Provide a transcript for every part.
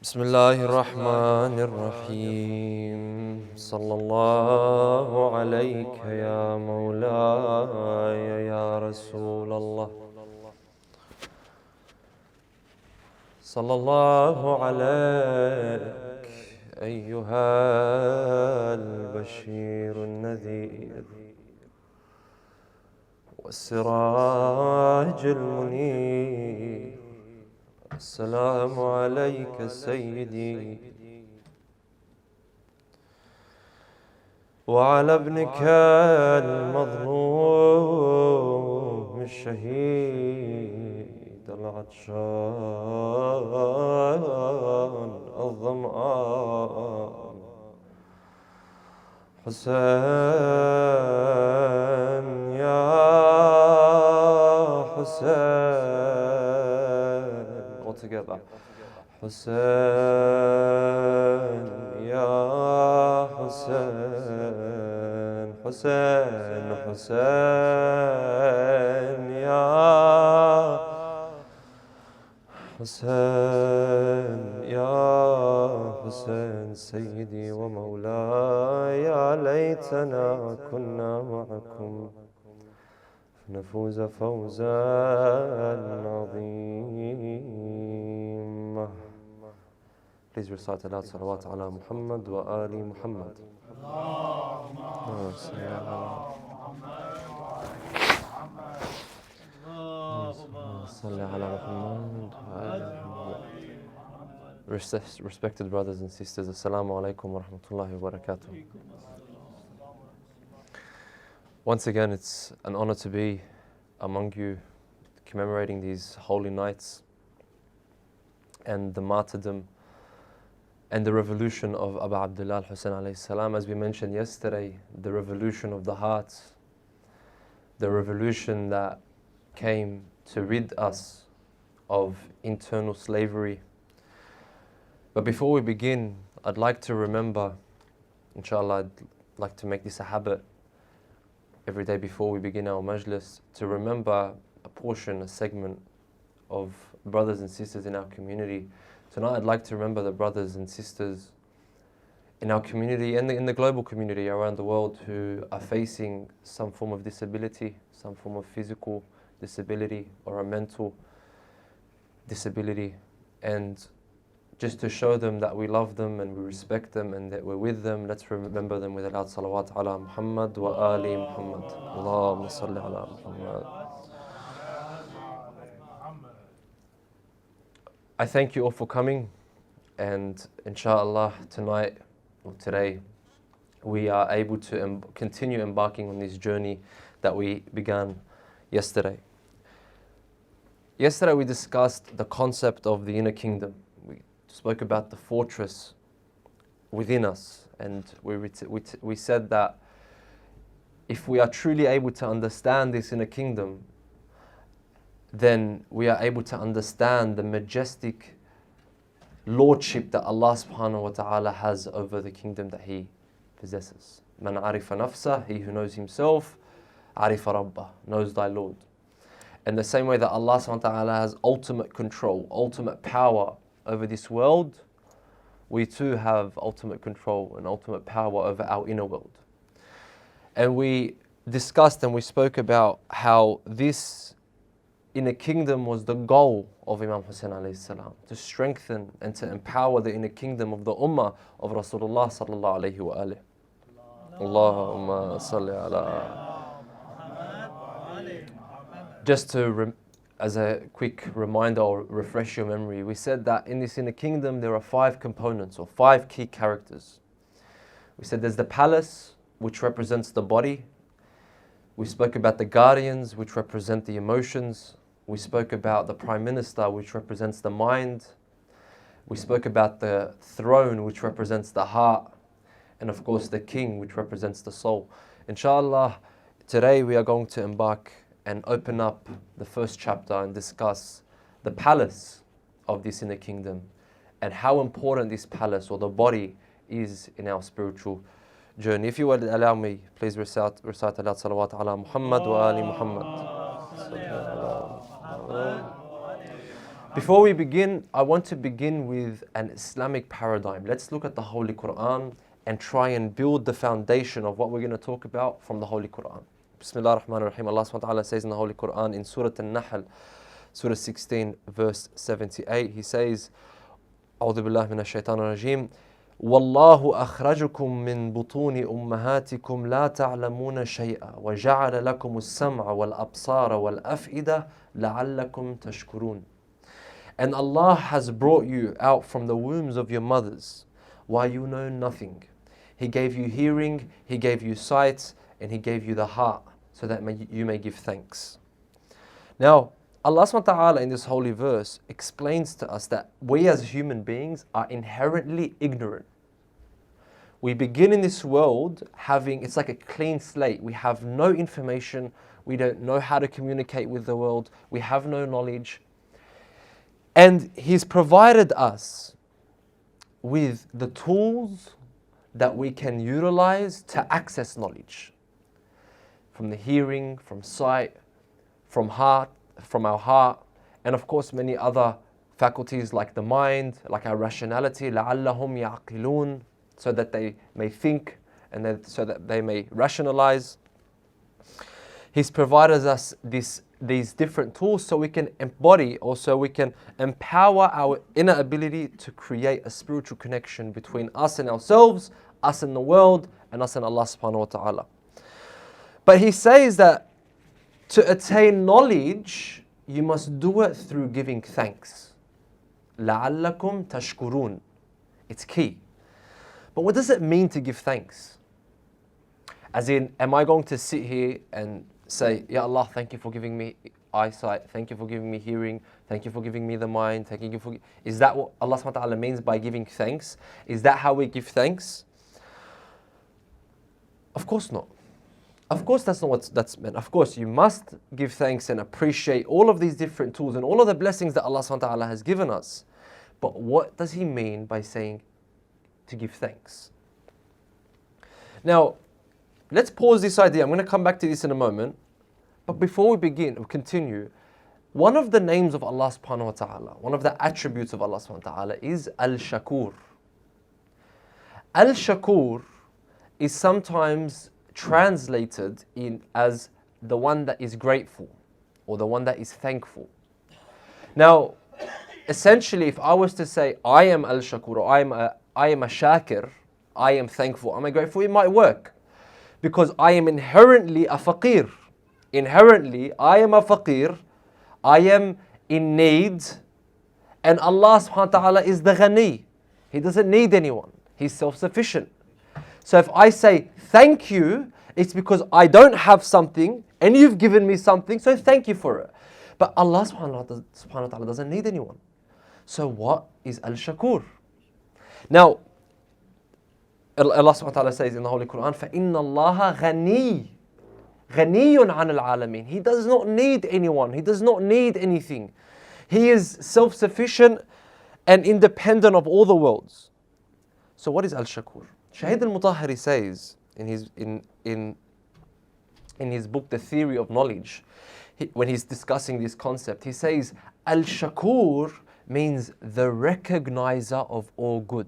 بسم الله الرحمن الرحيم صلى الله عليك يا مولاي يا رسول الله صلى الله عليك أيها البشير النذير والسراج المنير. السلام عليك سيدي وعلى ابنك المظلوم الشهيد العطشان الظمآن حسين يا حسين. All together. حسين يا حسين حسين حسين يا حسين يا حسين سيدي ومولاي يا ليتنا كنا معكم نفوز فوزا عظيما. Please recite aloud salawat ala Muhammad wa ali Muhammad. Respected brothers and sisters, Assalamu alaikum wa rahmatullahi wa barakatuh. Once again, it's an honor to be among you commemorating these holy nights and the martyrdom and the revolution of Abu Abdullah al-Hussein alayhi salam. As we mentioned yesterday, the revolution of the heart, the revolution that came to rid us of internal slavery. But before we begin, I'd like to remember, inshallah, I'd like to make this a habit every day before we begin our majlis, to remember a portion, a segment of brothers and sisters in our community. Tonight I'd like to remember the brothers and sisters in our community and in the global community around the world who are facing some form of disability, some form of physical disability or a mental disability, and just to show them that we love them and we respect them and that we're with them. Let's remember them with a loud salawat ala Muhammad wa ali Muhammad. Allahumma salli ala Muhammad. I thank you all for coming, and inshallah tonight or today we are able to continue embarking on this journey that we began yesterday. Yesterday we discussed the concept of the inner kingdom. We spoke about the fortress within us, and we said that if we are truly able to understand this inner kingdom, then we are able to understand the majestic lordship that Allah subhanahu wa ta'ala has over the kingdom that He possesses. Man arifa nafsah, he who knows himself, arifa rabbah, knows thy Lord. In the same way that Allah subhanahu wa ta'ala has ultimate control, ultimate power over this world, we too have ultimate control and ultimate power over our inner world. And we discussed and we spoke about how this inner kingdom was the goal of Imam Hussein alayhi salam, to strengthen and to empower the inner kingdom of the ummah of Rasulullah sallallahu alayhi wa alihi. Allahumma salli ala. Just to as a quick reminder or refresh your memory, we said that in this inner kingdom there are 5 components or 5 key characters. We said there's the palace, which represents the body. We spoke about the guardians, which represent the emotions. We spoke about the prime minister, which represents the mind. We spoke about the throne, which represents the heart. And of course the king, which represents the soul. Inshallah, today we are going to embark and open up the first chapter and discuss the palace of this inner kingdom and how important this palace or the body is in our spiritual journey. If you would allow me, please recite aloud salawat ala Muhammad wa ali Muhammad. Before we begin, I want to begin with an Islamic paradigm. Let's look at the Holy Quran and try and build the foundation of what we're going to talk about from the Holy Quran. Bismillah ar-Rahman ar-Rahim. Allah subhanahu wa ta'ala says in the Holy Quran in Surah An-Nahl, Surah 16, verse 78, He says, أعوذ بالله من الشيطان الرجيم والله أخرجكم من بطون أمهاتكم لا تعلمون شيئا وجعل لكم السمع والأبصار والأفئدة لعلكم تشكرون. And Allah has brought you out from the wombs of your mothers while you know nothing. He gave you hearing, He gave you sight, and He gave you the heart so that you may give thanks. Now, Allah subhanahu wa ta'ala in this holy verse explains to us that we as human beings are inherently ignorant. We begin in this world it's like a clean slate. We have no information. We don't know how to communicate with the world. We have no knowledge. And He's provided us with the tools that we can utilize to access knowledge. From the hearing, from sight, from our heart, and of course many other faculties like the mind, like our rationality, لَعَلَّهُمْ يَعْقِلُونَ, so that they may think and so that they may rationalize. He's provided us these different tools so we can embody, or so we can empower our inner ability to create a spiritual connection between us and ourselves, us and the world, and us and Allah subhanahu wa ta'ala. But He says that to attain knowledge, you must do it through giving thanks. لَعَلَّكُمْ تَشْكُرُونَ. It's key. But what does it mean to give thanks? As in, am I going to sit here and say, Ya Allah, thank you for giving me eyesight, thank you for giving me hearing, thank you for giving me the mind, thank you for... Is that what Allah subhanahu wa ta'ala means by giving thanks? Is that how we give thanks? Of course not. Of course that's not what that's meant. Of course you must give thanks and appreciate all of these different tools and all of the blessings that Allah subhanahu wa ta'ala has given us. But what does He mean by saying to give thanks? Now, let's pause this idea. I'm going to come back to this in a moment. But before we continue, one of the names of Allah subhanahu wa ta'ala, one of the attributes of Allah subhanahu wa ta'ala is Al-Shakur. Al-Shakur is sometimes translated as the one that is grateful or the one that is thankful. Now, essentially, if I was to say I am Al-Shakur or I am a Shakir, I am thankful, am I grateful, it might work. Because I am inherently a faqir. Inherently, I am a faqir. I am in need. And Allah subhanahu wa ta'ala is the ghani. He doesn't need anyone. He's self-sufficient. So if I say thank you, it's because I don't have something and you've given me something, so thank you for it. But Allah subhanahu wa ta'ala doesn't need anyone. So what is Al-Shakur? Now, Allah subhanahu wa ta'ala says in the Holy Quran, فَإِنَّ اللَّهَ غَنِيٌّ عَنِ الْعَالَمِينَ. He does not need anyone. He does not need anything. He is self-sufficient and independent of all the worlds. So what is Al-Shakur? Shahid al-Mutahhari says in his book, The Theory of Knowledge, when he's discussing this concept, he says, Al-Shakur means the recognizer of all good.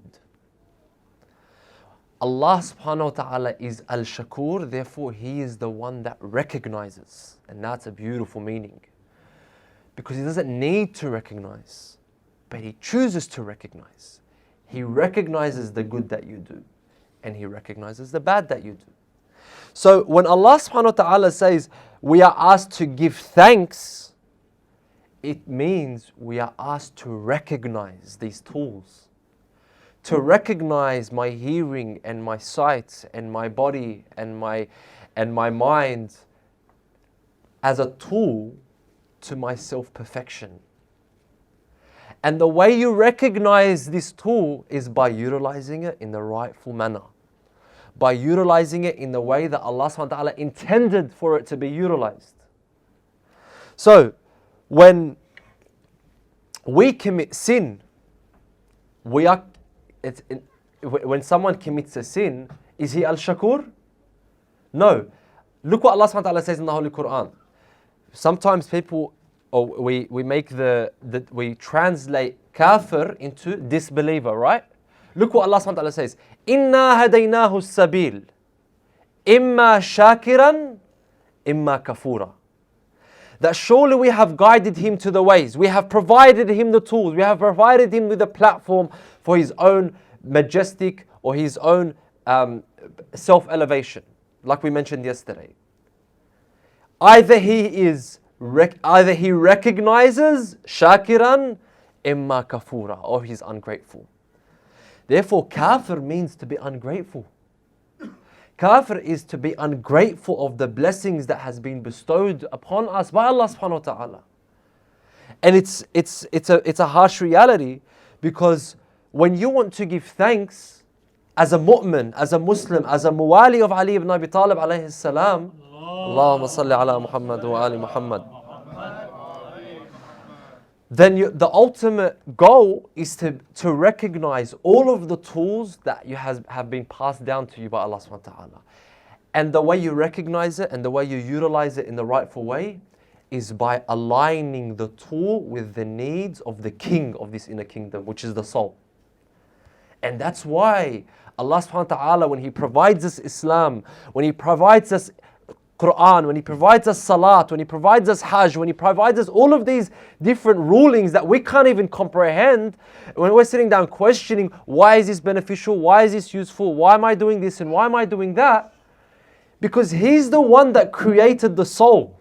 Allah subhanahu wa ta'ala is Al-Shakur, therefore He is the one that recognizes. And that's a beautiful meaning. Because He doesn't need to recognize, but He chooses to recognize. He recognizes the good that you do, and He recognizes the bad that you do. So when Allah subhanahu wa ta'ala says we are asked to give thanks, it means we are asked to recognize these tools. To recognize my hearing and my sight and my body and my mind as a tool to my self-perfection. And the way you recognize this tool is by utilizing it in the rightful manner. By utilizing it in the way that Allah subhanahu wa ta'ala intended for it to be utilized. So, when we commit sin, when someone commits a sin, is he Al-Shakur? No. Look what Allah subhanahu wa ta'ala says in the Holy Quran. Sometimes people or we translate kafir into disbeliever, right? Look what Allah subhanahu wa ta'ala says. Inna hadaynahu sabil. Imma shakiran, imma kafura. That surely we have guided him to the ways. We have provided him the tools. We have provided him with a platform for his own majestic or his own self-elevation. Like we mentioned yesterday. Either he recognizes shakiran, imma kafura, or he's ungrateful. Therefore, kafir means to be ungrateful. Kafir is to be ungrateful of the blessings that has been bestowed upon us by Allah subhanahu wa ta'ala. And it's a harsh reality, because when you want to give thanks as a mu'min, as a Muslim, as a muwali of Ali ibn Abi Talib alayhi salam, Allahumma salli ala Muhammad wa ali Muhammad, then the ultimate goal is to recognize all of the tools that you have been passed down to you by Allah subhanahu wa ta'ala. And the way you recognize it and the way you utilize it in the rightful way is by aligning the tool with the needs of the king of this inner kingdom, which is the soul. And that's why Allah subhanahu wa ta'ala, when He provides us Islam, when He provides us Quran, when He provides us Salat, when He provides us Hajj, when He provides us all of these different rulings that we can't even comprehend, when we're sitting down questioning, why is this beneficial, why is this useful, why am I doing this and why am I doing that? Because He's the one that created the soul.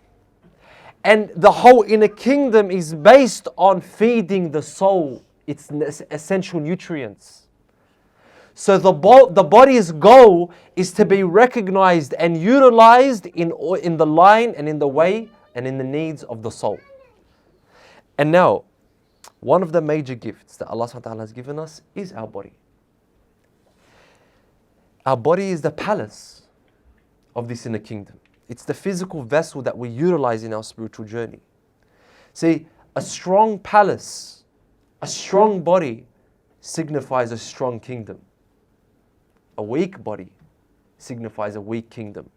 And the whole inner kingdom is based on feeding the soul its essential nutrients. So the body's goal is to be recognized and utilized in the line and in the way and in the needs of the soul. And now, one of the major gifts that Allah subhanahu wa ta'ala has given us is our body. Our body is the palace of this inner kingdom. It's the physical vessel that we utilize in our spiritual journey. See, a strong palace, a strong body signifies a strong kingdom. A weak body signifies a weak kingdom.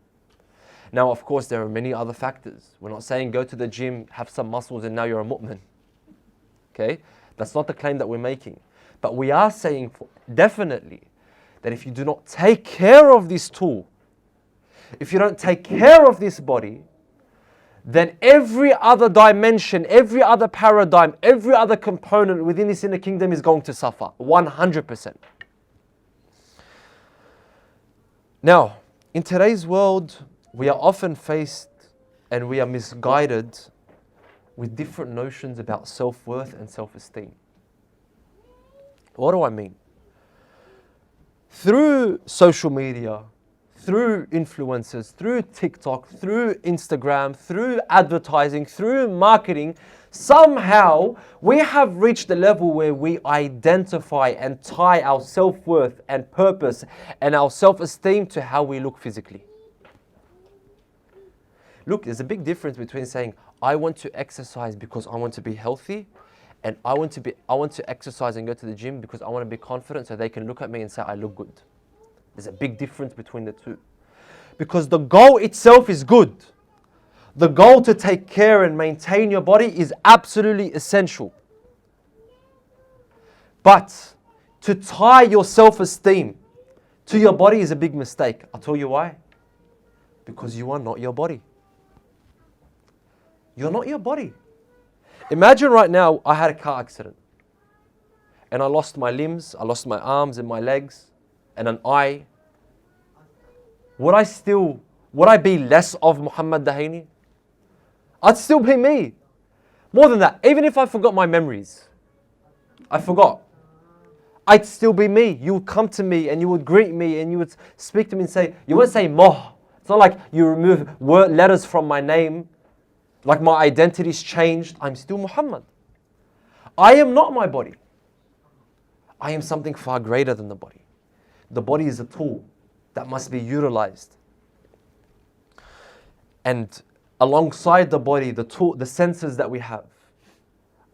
Now, of course, there are many other factors. We're not saying go to the gym, have some muscles, and now you're a mu'min. Okay? That's not the claim that we're making. But we are saying definitely that if you do not take care of this tool, if you don't take care of this body, then every other dimension, every other paradigm, every other component within this inner kingdom is going to suffer, 100%. Now, in today's world, we are often faced and we are misguided with different notions about self-worth and self-esteem. What do I mean? Through social media, through influencers, through TikTok, through Instagram, through advertising, through marketing, somehow we have reached the level where we identify and tie our self-worth and purpose and our self-esteem to how we look physically. Look, there's a big difference between saying, I want to exercise because I want to be healthy, and I want to exercise and go to the gym because I want to be confident so they can look at me and say I look good. There's a big difference between the two. Because the goal itself is good. The goal to take care and maintain your body is absolutely essential. But to tie your self-esteem to your body is a big mistake. I'll tell you why. Because you are not your body. You're not your body. Imagine right now I had a car accident and I lost my limbs, I lost my arms and my legs and an eye. Would I be less of Mohamed Dhaini? I'd still be me. More than that, even if I forgot my memories, I forgot, I'd still be me. You would come to me and you would greet me and you would speak to me and say, you won't say Moh. It's not like you remove letters from my name, like my identity's changed. I'm still Muhammad. I am not my body. I am something far greater than the body. The body is a tool that must be utilized. And alongside the body, the senses that we have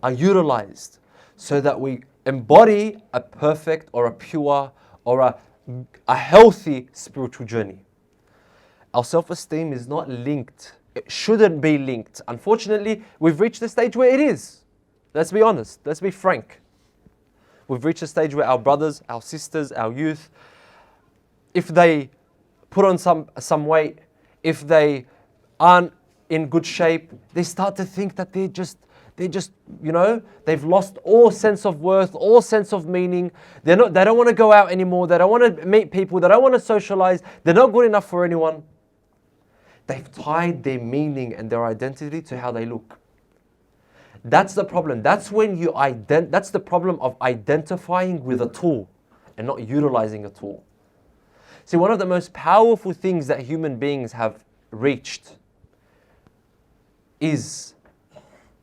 are utilized so that we embody a perfect or a pure or a healthy spiritual journey. Our self-esteem is not linked It shouldn't be linked. Unfortunately, we've reached the stage where it is. Let's be honest. Let's be frank. We've reached a stage where our brothers, our sisters, our youth, if they put on some weight, if they aren't in good shape, they start to think that they're just, they've lost all sense of worth, all sense of meaning. They don't want to go out anymore. They don't want to meet people. They don't want to socialize. They're not good enough for anyone. They've tied their meaning and their identity to how they look. That's the problem. That's the problem of identifying with a tool and not utilizing a tool. See, one of the most powerful things that human beings have reached is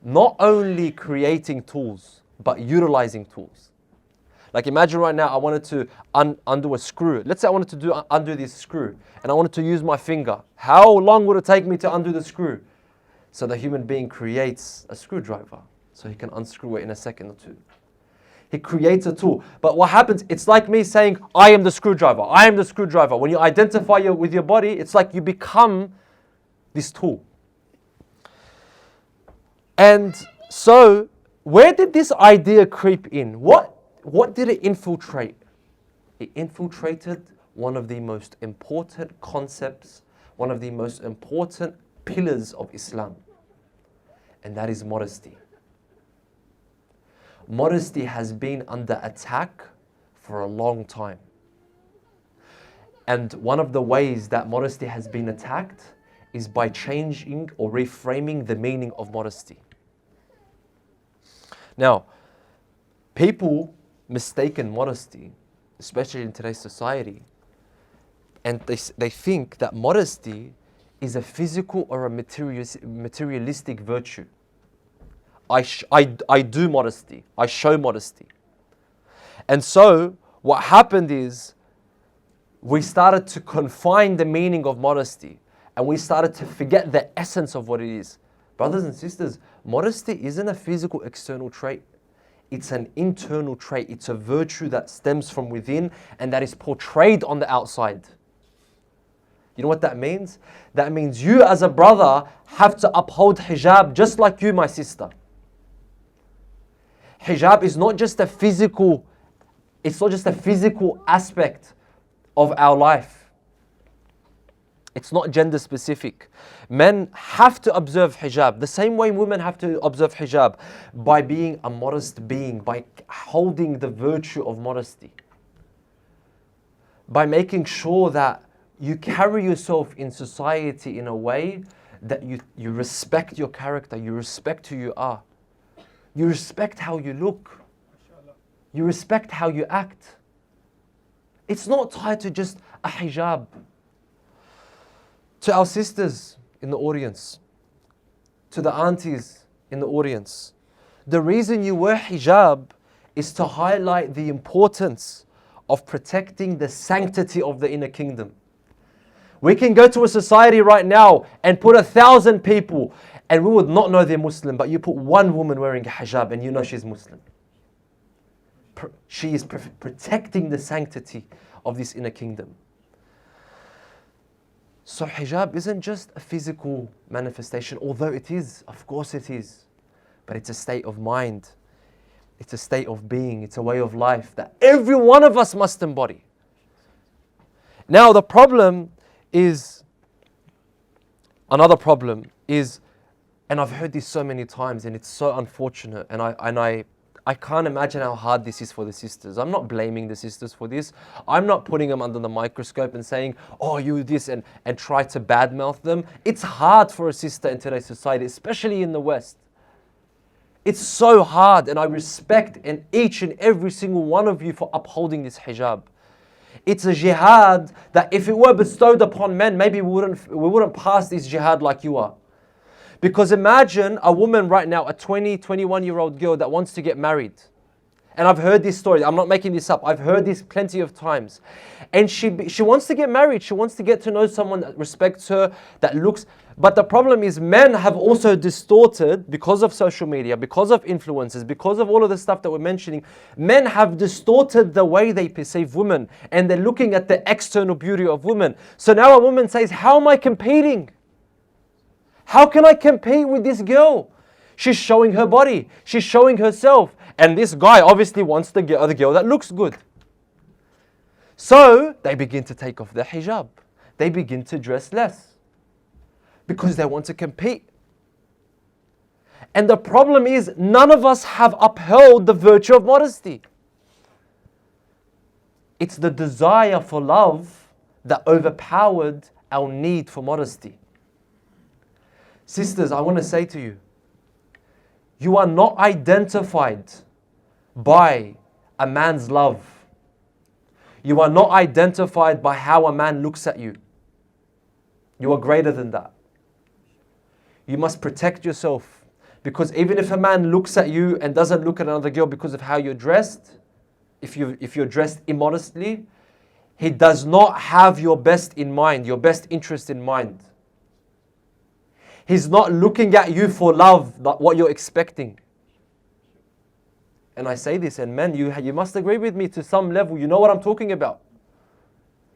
not only creating tools, but utilizing tools. Like imagine right now I wanted to undo a screw. Let's say I wanted to undo this screw and I wanted to use my finger. How long would it take me to undo the screw? So the human being creates a screwdriver so he can unscrew it in a second or two. He creates a tool. But what happens, it's like me saying, I am the screwdriver. I am the screwdriver. When you identify with your body, it's like you become this tool. And so, where did this idea creep in? What did it infiltrate? It infiltrated one of the most important concepts, one of the most important pillars of Islam. And that is modesty. Modesty has been under attack for a long time. And one of the ways that modesty has been attacked is by changing or reframing the meaning of modesty. Now, people mistaken modesty, especially in today's society, and they think that modesty is a physical or a materialistic virtue. I do modesty. I show modesty. And so what happened is we started to confine the meaning of modesty and we started to forget the essence of what it is. Brothers and sisters, modesty isn't a physical external trait. It's an internal trait. It's a virtue that stems from within and that is portrayed on the outside. You know what that means? That means you as a brother have to uphold hijab just like you, my sister. Hijab is not just a physical, aspect of our life. It's not gender specific. Men have to observe hijab the same way women have to observe hijab, by being a modest being, by holding the virtue of modesty, by making sure that you carry yourself in society in a way that you respect your character, you respect who you are. You respect how you look. You respect how you act. It's not tied to just a hijab. To our sisters in the audience, to the aunties in the audience, the reason you wear hijab is to highlight the importance of protecting the sanctity of the inner kingdom. We can go to a society right now and put 1,000 people and we would not know they're Muslim, but you put one woman wearing a hijab and you know she's Muslim. She is protecting the sanctity of this inner kingdom. So hijab isn't just a physical manifestation, although it is, of course it is. But it's a state of mind. It's a state of being. It's a way of life that every one of us must embody. Now the problem is, another problem is, and I've heard this so many times and it's so unfortunate, and I can't imagine how hard this is for the sisters. I'm not blaming the sisters for this. I'm not putting them under the microscope and saying, oh, you this, and try to badmouth them. It's hard for a sister in today's society, especially in the West. It's so hard, and I respect each and every single one of you for upholding this hijab. It's a jihad that if it were bestowed upon men, maybe we wouldn't pass this jihad like you are. Because imagine a woman right now, a 20, 21-year-old girl that wants to get married. And I've heard this story. I'm not making this up. I've heard this plenty of times. And she wants to get married. She wants to get to know someone that respects her, that looks. But the problem is men have also distorted, because of social media, because of influencers, because of all of the stuff that we're mentioning, men have distorted the way they perceive women. And they're looking at the external beauty of women. So now a woman says, how am I competing? How can I compete with this girl? She's showing her body. She's showing herself. And this guy obviously wants the girl that looks good. So they begin to take off their hijab. They begin to dress less because they want to compete. And the problem is none of us have upheld the virtue of modesty. It's the desire for love that overpowered our need for modesty. Sisters, I want to say to you, you are not identified by a man's love. You are not identified by how a man looks at you. You are greater than that. You must protect yourself, because even if a man looks at you and doesn't look at another girl because of how you're dressed, if you're dressed immodestly, he does not have your best in mind, your best interest in mind. He's not looking at you for love, like what you're expecting. And I say this, and men, you must agree with me to some level. You know what I'm talking about.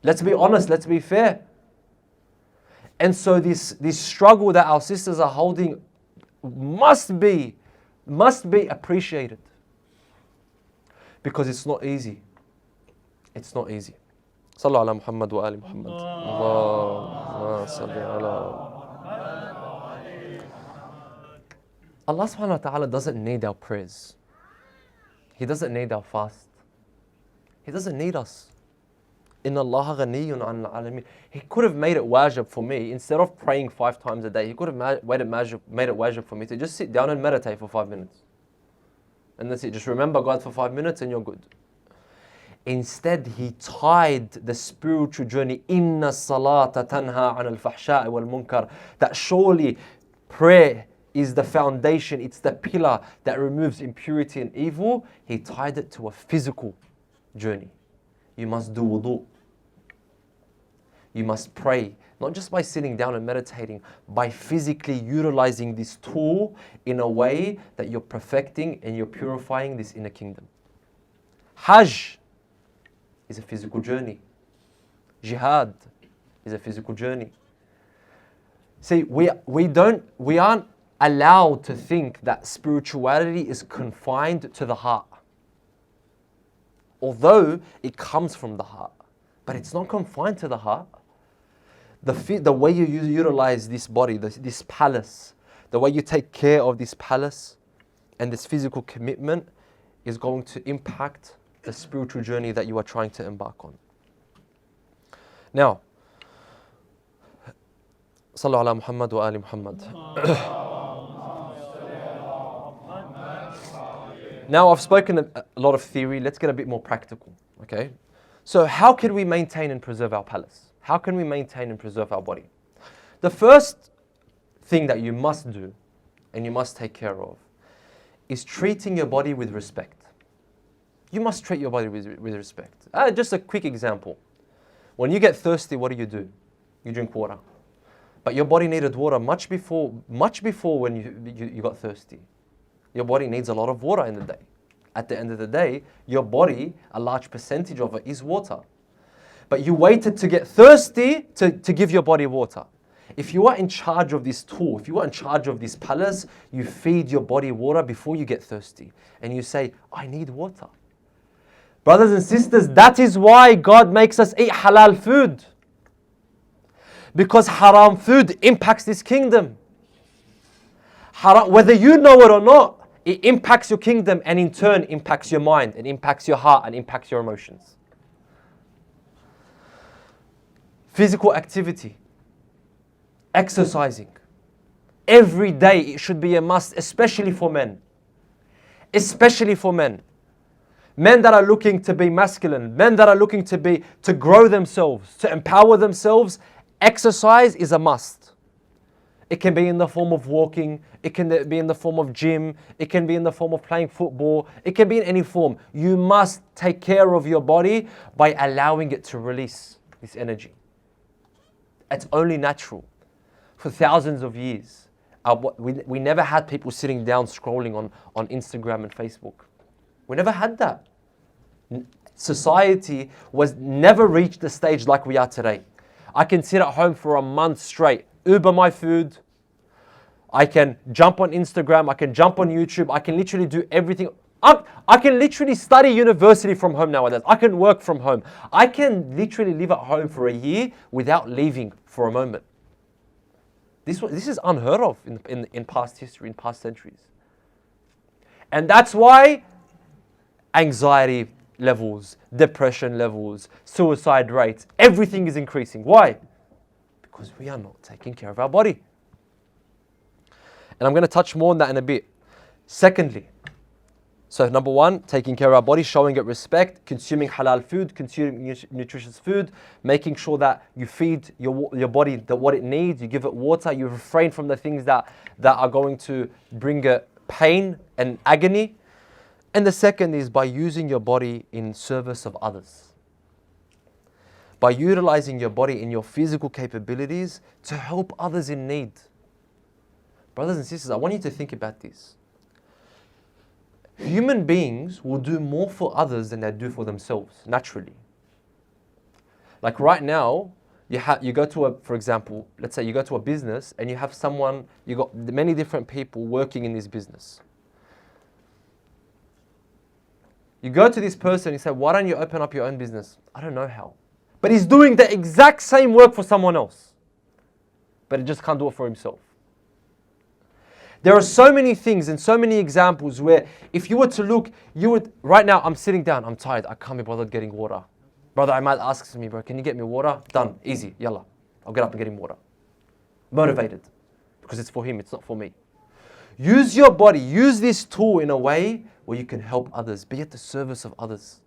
Let's be honest, let's be fair. And so this struggle that our sisters are holding must be appreciated. Because it's not easy. It's not easy. Sallu ala Muhammad wa ali Muhammad. Allahumma salli ala. Allah subhanahu wa ta'ala doesn't need our prayers. He doesn't need our fast. He doesn't need us. Inna Allah ghaniyyun 'anil 'alamin. He could have made it wajib for me. Instead of praying 5 times a day, he could have made it wajib for me to just sit down and meditate for 5 minutes. And that's it. Just remember God for 5 minutes and you're good. Instead, he tied the spiritual journey, Inna salata tanha 'anil fahsha'i wal munkar, that surely prayer is the foundation, it's the pillar that removes impurity and evil. He tied it to a physical journey. You must do wudu. You must pray, not just by sitting down and meditating, by physically utilizing this tool in a way that you're perfecting and you're purifying this inner kingdom. Hajj is a physical journey. Jihad is a physical journey. See, we aren't allowed to think that spirituality is confined to the heart. Although it comes from the heart, but it's not confined to the heart. The way you utilize this body, this palace, the way you take care of this palace and this physical commitment is going to impact the spiritual journey that you are trying to embark on. Now, Sallu ala Muhammad wa ali Muhammad. Now I've spoken a lot of theory, let's get a bit more practical, okay? So how can we maintain and preserve our palace? How can we maintain and preserve our body? The first thing that you must do and you must take care of is treating your body with respect. You must treat your body with respect. Just a quick example. When you get thirsty, what do? You drink water. But your body needed water much before when you got thirsty. Your body needs a lot of water in the day. At the end of the day, your body, a large percentage of it is water. But you waited to get thirsty to give your body water. If you are in charge of this tool, if you are in charge of this palace, you feed your body water before you get thirsty. And you say, I need water. Brothers and sisters, that is why God makes us eat halal food. Because haram food impacts this kingdom. Haram, whether you know it or not, it impacts your kingdom and in turn impacts your mind and impacts your heart and impacts your emotions. Physical activity, exercising. Every day it should be a must, especially for men. Especially for men. Men that are looking to be masculine, men that are looking to grow themselves, to empower themselves, exercise is a must. It can be in the form of walking, it can be in the form of gym, it can be in the form of playing football, it can be in any form. You must take care of your body by allowing it to release this energy. It's only natural. For thousands of years, we never had people sitting down scrolling on Instagram and Facebook. We never had that. Society was never reached the stage like we are today. I can sit at home for a month straight, Uber my food, I can jump on Instagram, I can jump on YouTube, I can literally do everything. I can literally study university from home nowadays. I can work from home. I can literally live at home for a year without leaving for a moment. This is unheard of in past history, in past centuries. And that's why anxiety levels, depression levels, suicide rates, everything is increasing. Why? Because we are not taking care of our body. And I'm going to touch more on that in a bit. Secondly, so number one, taking care of our body, showing it respect, consuming halal food, consuming nutritious food, making sure that you feed your body what it needs, you give it water, you refrain from the things that are going to bring it pain and agony. And the second is by using your body in service of others. By utilizing your body in your physical capabilities to help others in need. Brothers and sisters, I want you to think about this. Human beings will do more for others than they do for themselves, naturally. Like right now, you go to for example, let's say you go to a business and you have someone, you got many different people working in this business. You go to this person and you say, why don't you open up your own business? I don't know how. But he's doing the exact same work for someone else. But he just can't do it for himself. There are so many things and so many examples where if you were to look, right now I'm sitting down, I'm tired, I can't be bothered getting water. Brother, I might ask me, bro, can you get me water? Done, easy, yalla. I'll get up and get him water. Motivated, because it's for him, it's not for me. Use your body, use this tool in a way where you can help others, be at the service of others.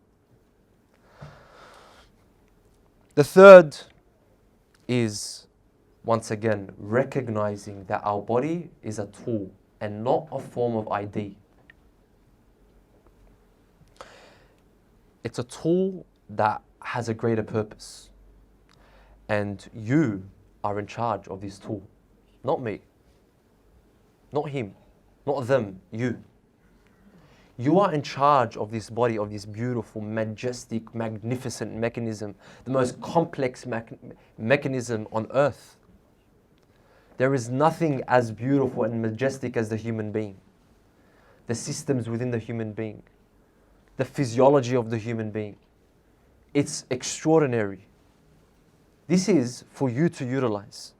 The third is, once again, recognizing that our body is a tool and not a form of ID. It's a tool that has a greater purpose. And you are in charge of this tool. Not me. Not him. Not them. You. You are in charge of this body, of this beautiful, majestic, magnificent mechanism, the most complex mechanism on earth. There is nothing as beautiful and majestic as the human being. The systems within the human being. The physiology of the human being. It's extraordinary. This is for you to utilize.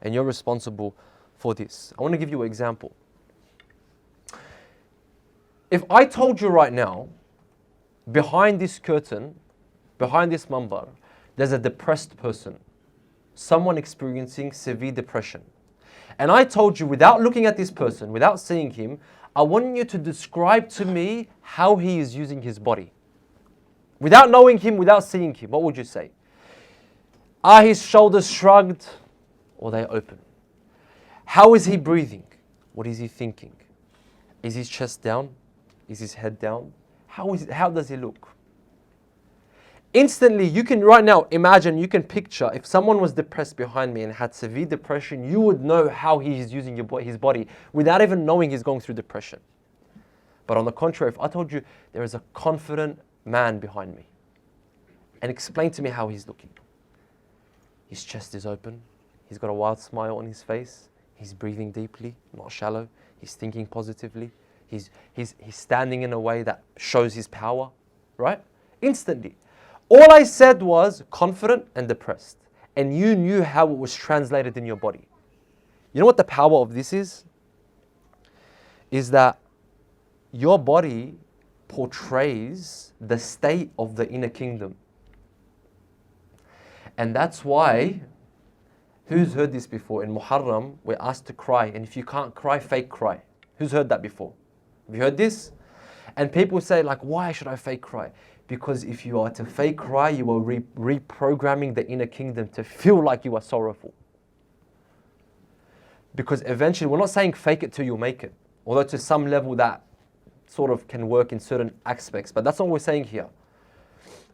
And you're responsible for this. I want to give you an example. If I told you right now, behind this curtain, behind this mambar, there's a depressed person. Someone experiencing severe depression. And I told you, without looking at this person, without seeing him, I want you to describe to me how he is using his body. Without knowing him, without seeing him, what would you say? Are his shoulders shrugged or are they open? How is he breathing? What is he thinking? Is his chest down? Is his head down? How does he look? Instantly, you can right now imagine, you can picture, if someone was depressed behind me and had severe depression, you would know how he is using his body without even knowing he's going through depression. But on the contrary, if I told you there is a confident man behind me and explain to me how he's looking. His chest is open. He's got a wild smile on his face. He's breathing deeply, not shallow. He's thinking positively. He's standing in a way that shows his power, right? Instantly. All I said was confident and depressed. And you knew how it was translated in your body. You know what the power of this is? Is that your body portrays the state of the inner kingdom. And that's why, who's heard this before? In Muharram, we're asked to cry. And if you can't cry, fake cry. Who's heard that before? Have you heard this? And people say, like, why should I fake cry? Because if you are to fake cry, you are reprogramming the inner kingdom to feel like you are sorrowful. Because eventually, we're not saying fake it till you make it. Although to some level that sort of can work in certain aspects. But that's not what we're saying here.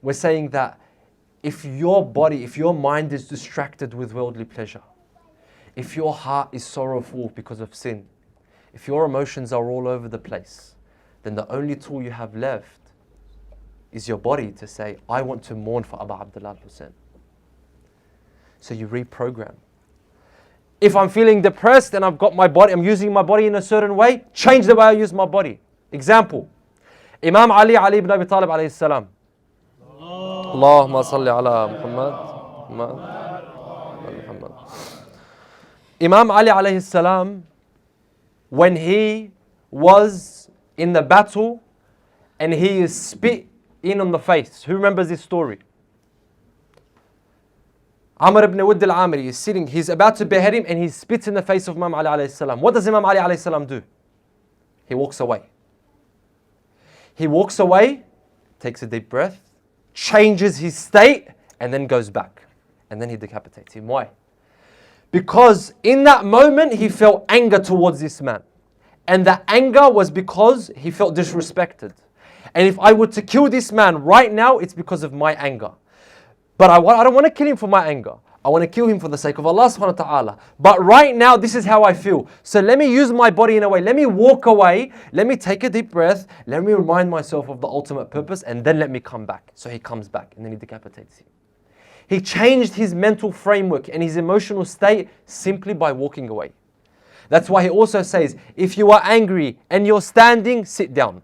We're saying that if your body, if your mind is distracted with worldly pleasure, if your heart is sorrowful because of sin, if your emotions are all over the place, then the only tool you have left is your body to say, I want to mourn for Abu Abdullah Hussein. So you reprogram. If I'm feeling depressed and I've got my body, I'm using my body in a certain way, change the way I use my body. Example, Imam Ali ibn Abi Talib alayhi salam. Allahumma salli ala Muhammad. Imam Ali alayhi salam, when he was in the battle and he is spit in on the face. Who remembers this story? Amr ibn Wudd al-Amiri is sitting, he's about to behead him and he spits in the face of Imam Ali alayhi salam. What does Imam Ali alayhi salam do? He walks away. He walks away, takes a deep breath, changes his state, and then goes back. And then he decapitates him. Why? Because in that moment he felt anger towards this man. And that anger was because he felt disrespected. And if I were to kill this man right now, it's because of my anger. But I don't want to kill him for my anger. I want to kill him for the sake of Allah subhanahu wa ta'ala. But right now, this is how I feel. So let me use my body in a way. Let me walk away. Let me take a deep breath. Let me remind myself of the ultimate purpose. And then let me come back. So he comes back and then he decapitates him. He changed his mental framework and his emotional state simply by walking away. That's why he also says, if you are angry and you're standing, sit down.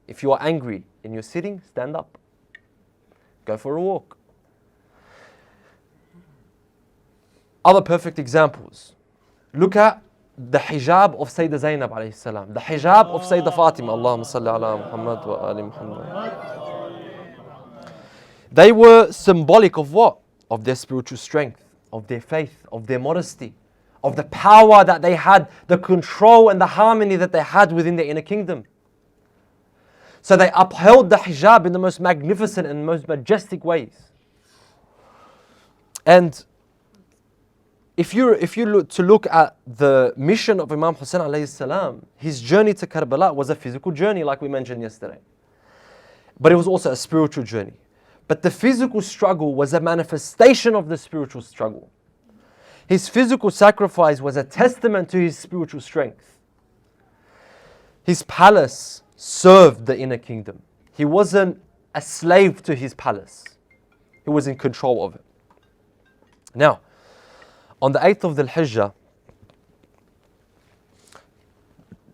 If you are angry and you're sitting, stand up. Go for a walk. Other perfect examples. Look at the hijab of Sayyidah Zainab alayhi salam. The hijab of Sayyidah Fatima. Allahumma salli ala Muhammad wa ali Muhammad. They were symbolic of what? Of their spiritual strength, of their faith, of their modesty, of the power that they had, the control and the harmony that they had within the inner kingdom. So they upheld the hijab in the most magnificent and most majestic ways. And if you look at the mission of Imam Hussein alayhi salam, his journey to Karbala was a physical journey like we mentioned yesterday. But it was also a spiritual journey. But the physical struggle was a manifestation of the spiritual struggle. His physical sacrifice was a testament to his spiritual strength. His palace served the inner kingdom. He wasn't a slave to his palace. He was in control of it. Now, on the 8th of Dhul Hijjah,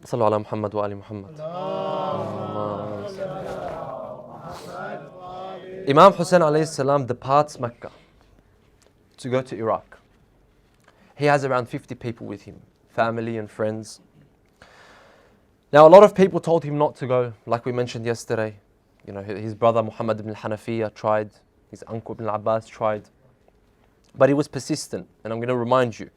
Sallu ala Muhammad wa ali Muhammad. Imam Hussein alayhi salam departs Mecca to go to Iraq. He has around 50 people with him, family and friends. Now a lot of people told him not to go, like we mentioned yesterday. You know, his brother Mohamed ibn al-Hanafiya tried, his uncle ibn al-Abbas tried. But he was persistent, and I'm going to remind you.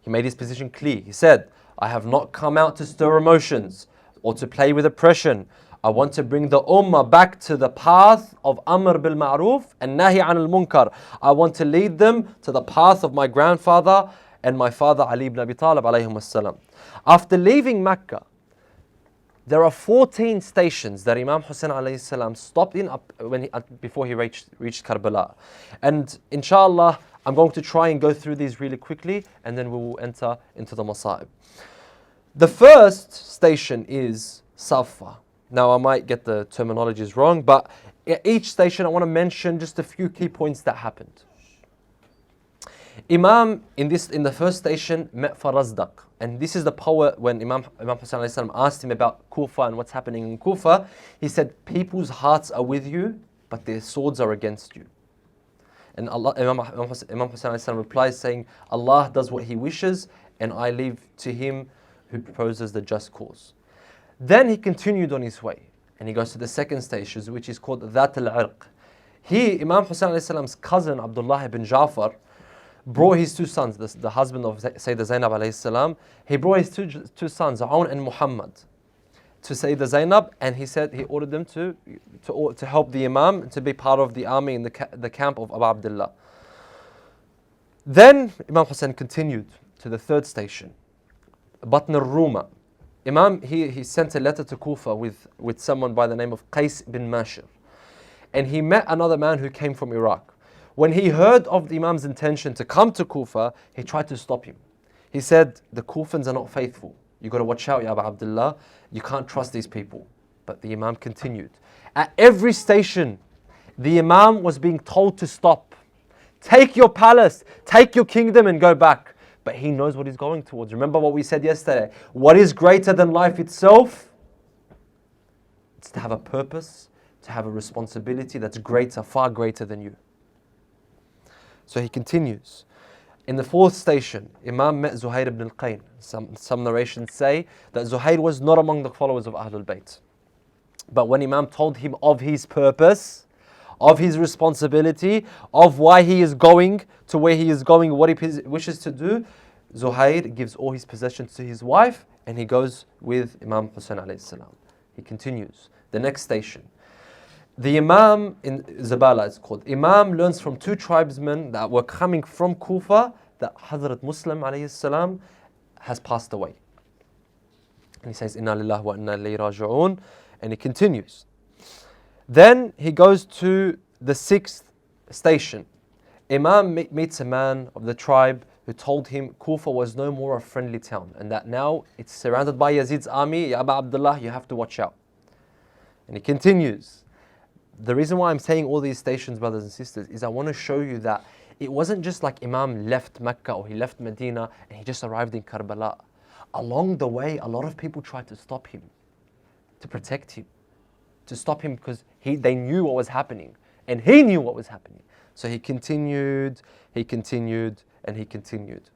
He made his position clear. He said, I have not come out to stir emotions or to play with oppression. I want to bring the ummah back to the path of Amr bil Ma'ruf and Nahi an al Munkar. I want to lead them to the path of my grandfather and my father Ali ibn Abi Talib alayhim wassalam. After leaving Mecca, there are 14 stations that Imam Hussein alayhi salam stopped in before he reached Karbala. And inshallah, I'm going to try and go through these really quickly and then we will enter into the Masa'ib. The first station is Safa. Now I might get the terminologies wrong, but at each station I want to mention just a few key points that happened. Imam in the first station met Farazdaq, and this is the poet when Imam Hussein alayhi salam asked him about Kufa and what's happening in Kufa. He said, people's hearts are with you, but their swords are against you. And Imam Hussein alayhi salam replies saying, Allah does what He wishes, and I leave to Him who proposes the just cause. Then he continued on his way, and he goes to the second station, which is called Dhat al-Irq. He, Imam Hussein alayhi salam's cousin Abdullah ibn Ja'far, brought his two sons, the husband of Sayyidah Zainab alayhi salam. He brought his two sons, Aoun and Muhammad, to Sayyidah Zainab, and he said he ordered them to help the Imam, to be part of the army in the camp of Abu Abdullah. Then Imam Hussein continued to the third station, Batn al-Ruma. Imam, he sent a letter to Kufa with someone by the name of Qais bin Mashir. And he met another man who came from Iraq. When he heard of the Imam's intention to come to Kufa, he tried to stop him. He said, the Kufans are not faithful. You got to watch out, Ya Abu Abdullah. You can't trust these people. But the Imam continued. At every station, the Imam was being told to stop. Take your palace, take your kingdom and go back. but he knows what he's going towards. Remember what we said yesterday. What is greater than life itself? It's to have a purpose, to have a responsibility that's greater, far greater than you. So he continues. In the fourth station, Imam met Zuhair ibn al-Qayn. Some narrations say that Zuhair was not among the followers of Ahlul Bayt. But when Imam told him of his purpose, of his responsibility, of why he is going to where he is going, what he wishes to do, Zuhair gives all his possessions to his wife and he goes with Imam Hussein alayhi salam. He continues. The next station. The Imam in Zabala is called. Imam learns from two tribesmen that were coming from Kufa that Hazrat Muslim alayhi salam has passed away. And he says, Inna lillahi wa inna ilayhi raji'un. And he continues. Then he goes to the sixth station. Imam meets a man of the tribe who told him Kufa was no more a friendly town and that now it's surrounded by Yazid's army. Ya Aba Abdullah, you have to watch out. And he continues. The reason why I'm saying all these stations, brothers and sisters, is I want to show you that it wasn't just like Imam left Mecca or he left Medina and he just arrived in Karbala. Along the way, a lot of people tried to stop him, to protect him, to stop him because they knew what was happening and he knew what was happening. So he continued, and he continued.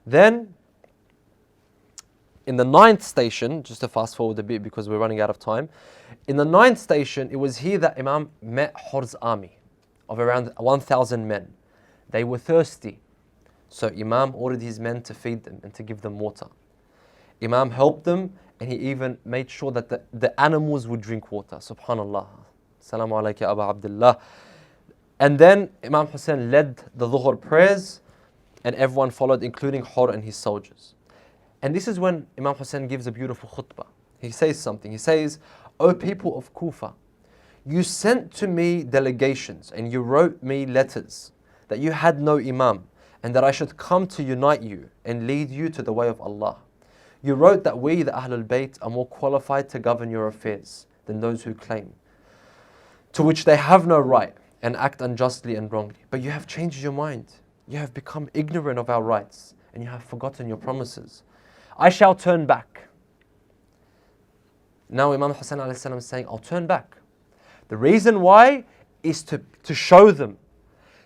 Then, in the ninth station, just to fast forward a bit because we're running out of time. In the ninth station, it was here that Imam met Hur's army of around 1,000 men. They were thirsty. So Imam ordered his men to feed them and to give them water. Imam helped them and he even made sure that the animals would drink water. Subhanallah. Assalamu alaikum Abu Abdullah. And then Imam Hussein led the Dhuhr prayers and everyone followed, including Hur and his soldiers. And this is when Imam Hussein gives a beautiful khutbah. He says something. He says, O people of Kufa, you sent to me delegations and you wrote me letters that you had no Imam and that I should come to unite you and lead you to the way of Allah. You wrote that we, the Ahlul Bayt, are more qualified to govern your affairs than those who claim, to which they have no right and act unjustly and wrongly. But you have changed your mind. You have become ignorant of our rights and you have forgotten your promises. I shall turn back. Now Imam Hussein alayhi salam is saying, I'll turn back. The reason why is to show them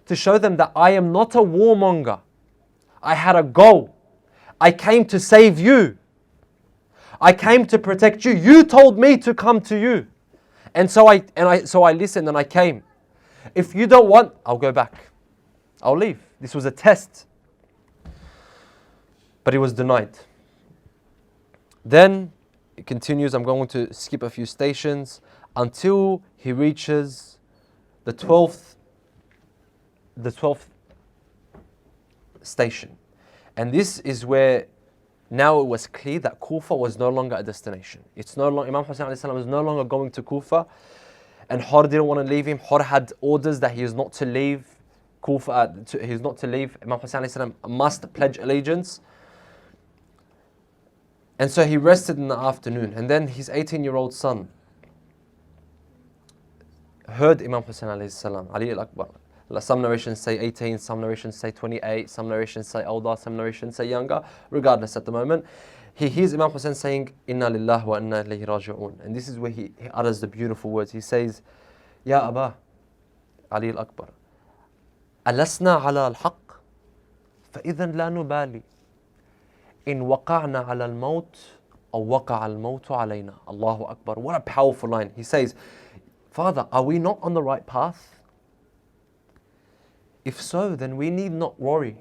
that I am not a warmonger. I had a goal. I came to save you. I came to protect you. You told me to come to you. And so I listened and I came. If you don't want, I'll go back. I'll leave. This was a test. But it was denied. Then it continues. I'm going to skip a few stations until he reaches the 12th station. And this is where now it was clear that Kufa was no longer a destination. It's no longer, Imam Hussein alayhi salam was no longer going to Kufa, and Hur didn't want to leave him. Hur had orders that he is not to leave Kufa, he is not to leave. Imam Hussein alayhi salam must pledge allegiance. And so he rested in the afternoon, and then his 18-year-old son heard Imam Hussein alayhi salam, Ali al-Akbar. Some narrations say 18, some narrations say 28, some narrations say older, some narrations say younger. Regardless, at the moment, he hears Imam Hussein saying, Inna lillahi wa inna ilayhi raji'un. And this is where he utters the beautiful words. He says, Ya Aba, Ali al-Akbar, alasna ala al-haq, فإذا لا نبالي إن وقعنا على الموت أو وقع الموت علينا. Allahu Akbar. What a powerful line. He says, Father, are we not on the right path? If so, then we need not worry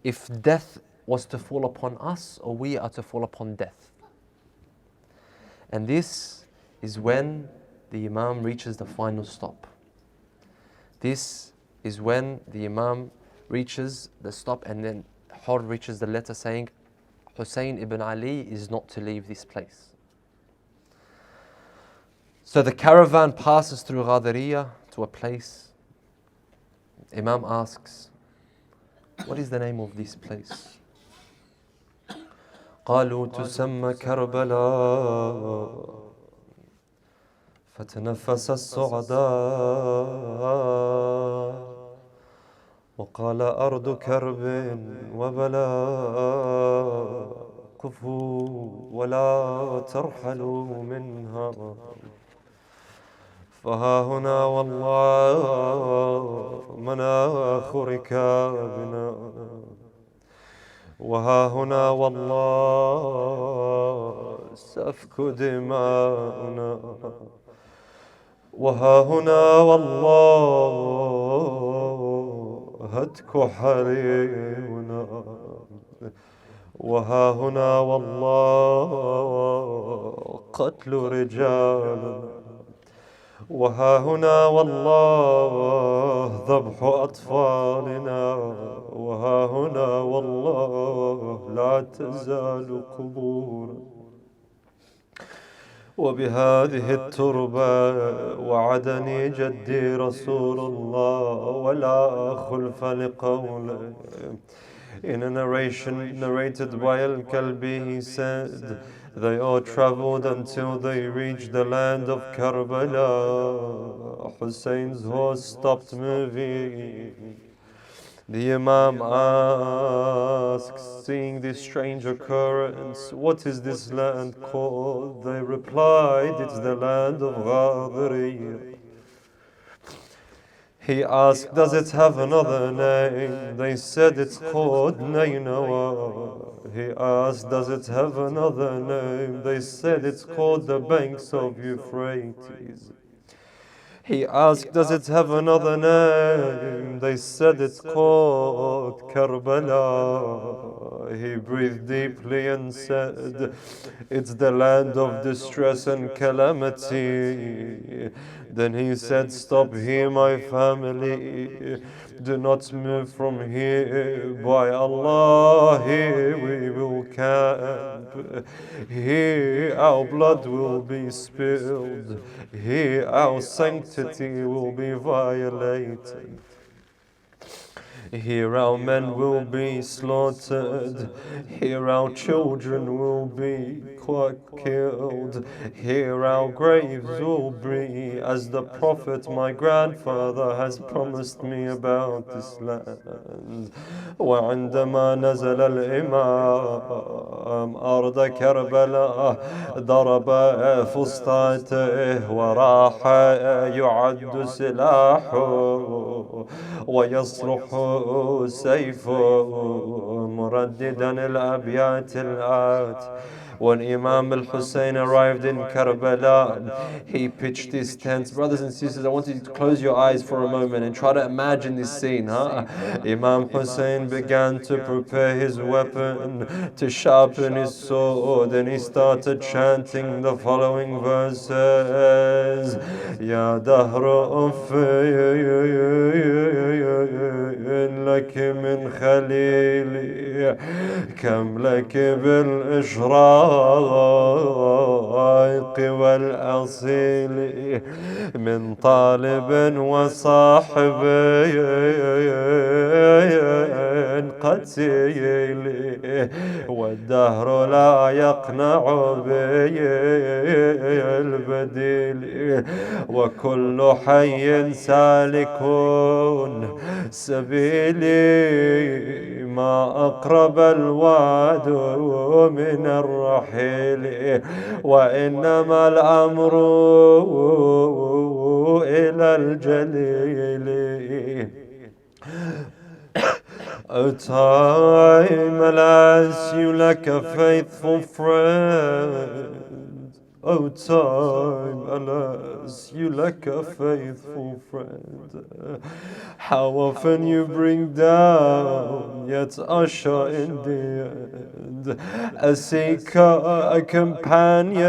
if death was to fall upon us or we are to fall upon death. And this is when the Imam reaches the final stop. This is when the Imam reaches the stop, and then Hur reaches the letter saying, Hussein ibn Ali is not to leave this place. So the caravan passes through Ghadariya to a place. Imam asks, what is the name of this place? قالوا تسمى كربلاء فتنفس الصعداء وقال أرض كرب وبلاء قفوا ولا ترحلوا منها فها هنا والله مناخ ركابنا وها هنا والله سفك دماؤنا وها هنا والله هتك حريمنا وها هنا والله قتل رجالنا وها هنا والله ذبح أطفالنا وها هنا والله لا تزال قبورنا وبهذه التربة وعدني جدي رسول الله ولا خلف لقوله. In a narration narrated by Al-Kalbi, he said, they all traveled until they reached the land of Karbala. Hussein's horse stopped moving. The Imam asked, seeing this strange occurrence, what is this land called? They replied, it's the land of Ghadiriya. He asked, does it have another name? They said it's called Nainawa. He asked, does it have another name? They said it's called the banks of Euphrates. He asked, does it have another name? They said it's called Karbala. He breathed deeply and said, it's the land of distress and calamity. Then he said, stop here, my family. Do not move from here. By Allah, here we will camp. Here our blood will be spilled. Here our sanctity will be violated. Here our men will be slaughtered. Here our children will be killed. Here our graves will be as the Prophet, my grandfather, has promised me about this land. وعندما نزل الإمام أرض كربلاء ضرب فسطاته وراح يعد سلاحه ويصرخ سيفه مرددا الأبيات الآت. When Imam al-Hussein arrived in Karbala, he pitched his tents. Brothers and sisters, I want you to close your eyes for a moment and try to imagine this scene. Imam Hussein began to prepare his weapon, to sharpen his sword, and he started chanting the following verses. Ya dahra لك من خليلي كم لك بالإشراق والأصيل من طالب وصاحب قتيل والدهر لا يقنع بي البديل وكل حي سالكون سبيلي ما أقرب الوعد من الرحيل وإنما الأمر إلى الجليل. O time, alas, you lack a faithful friend. O time, alas, you lack a faithful friend. How often you bring down, yet usher in the end. A seeker, a companion,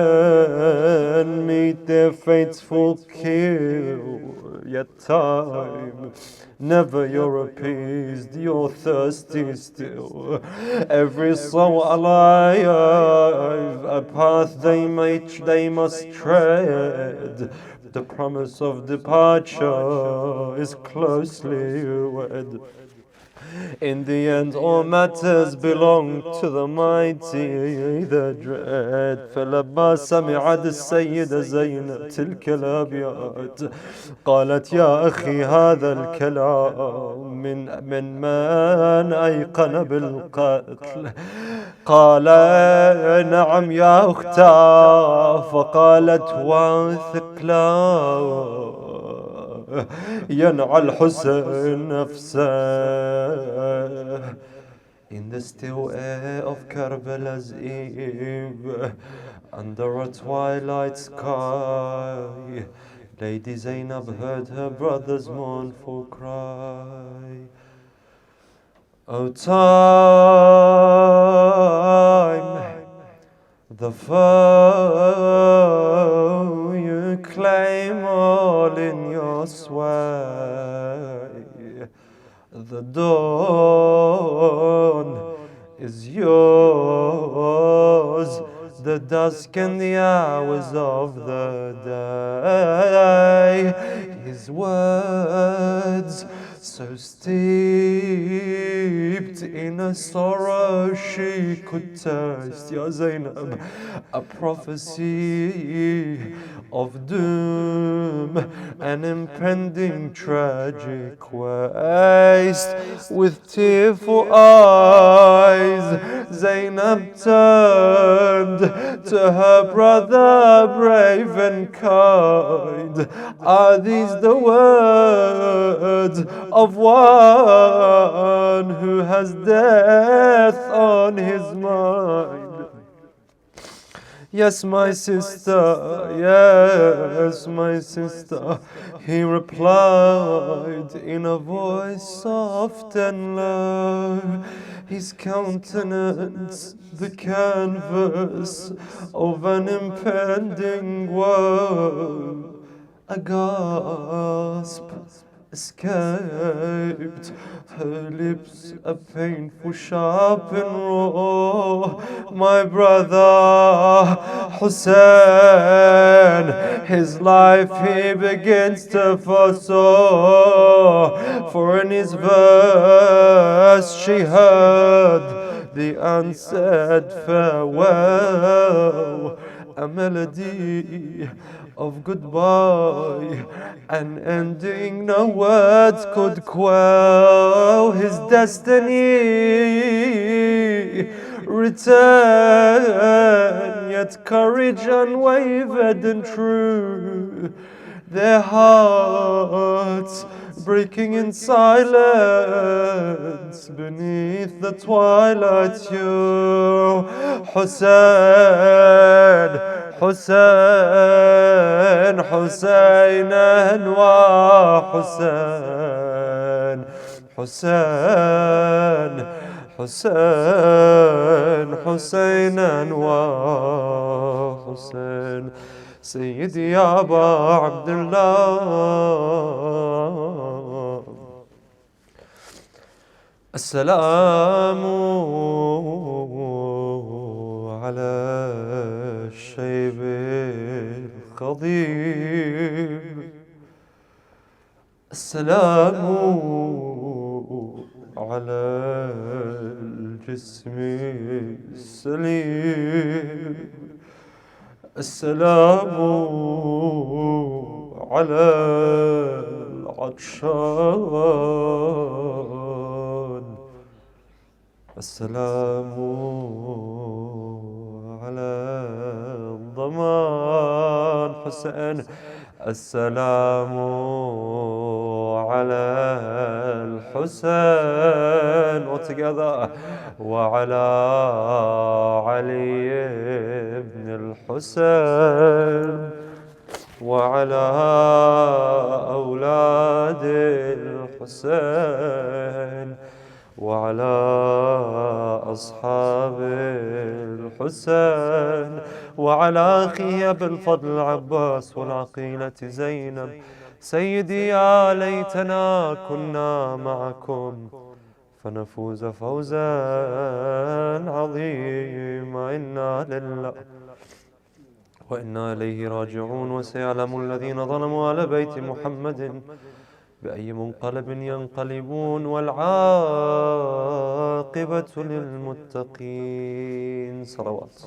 meet their faithful kill. Yet time, never you're appeased, you're thirsty still. Every soul alive, a path they must tread. The promise of departure is closely wed. In the end, all matters belong to the mighty, the dread. فلما سمعت السيدة زينب تلك الأبيات قالت يا أخي هذا الكلام من أيقن بالقتل؟ قال نعم يا أختاه. فقالت واثق لا ينعى الحسين نفسه. In the still air of Karbala's eve, under a twilight sky, Lady Zainab heard her brother's mournful cry. O time, the foe you claim all in your sway. The dawn is yours, the dusk and the hours of the day. His words so steeped in a sorrow she could taste, Ya Zainab, a prophecy of doom, an impending tragic waste. With tearful eyes, Zainab turned to her brother, brave and kind. Are these the words of one who has death on his mind? Yes, my sister, yes, my sister, he replied in a voice soft and low, his countenance the canvas of an impending woe. A gasp escaped her lips, a painful, sharp and raw. My brother Hussein, his life he begins to foresaw, for in his verse she heard the unsaid farewell, a melody of goodbye, an ending no words could quell. His destiny return, yet courage unwavered and true. Their hearts breaking in silence beneath the twilight hue. Hussein, Hussein, Hussein wa Hussein, Hussein, Hussein, Hussein wa Hussein. سيدي يا أبا عبد الله السلام على الشيب الخضيب، السلام على الجسم السليم، السلام على العطشان، السلام على الضمان حسين، السلام على الحسين all together وعلى علي بن الحسين وعلى أولاد الحسين وعلى أصحاب الحسين وعلى أخيه أبي الفضل العباس والعقيلة زينب. سيدي يا ليتنا كنا معكم فنفوز فوزا عظيما. إنا لله وإنا إليه راجعون. وسيعلم الذين ظلموا على بيت محمد بأي منقلب ينقلبون والعاقبة للمتقين. صلوات.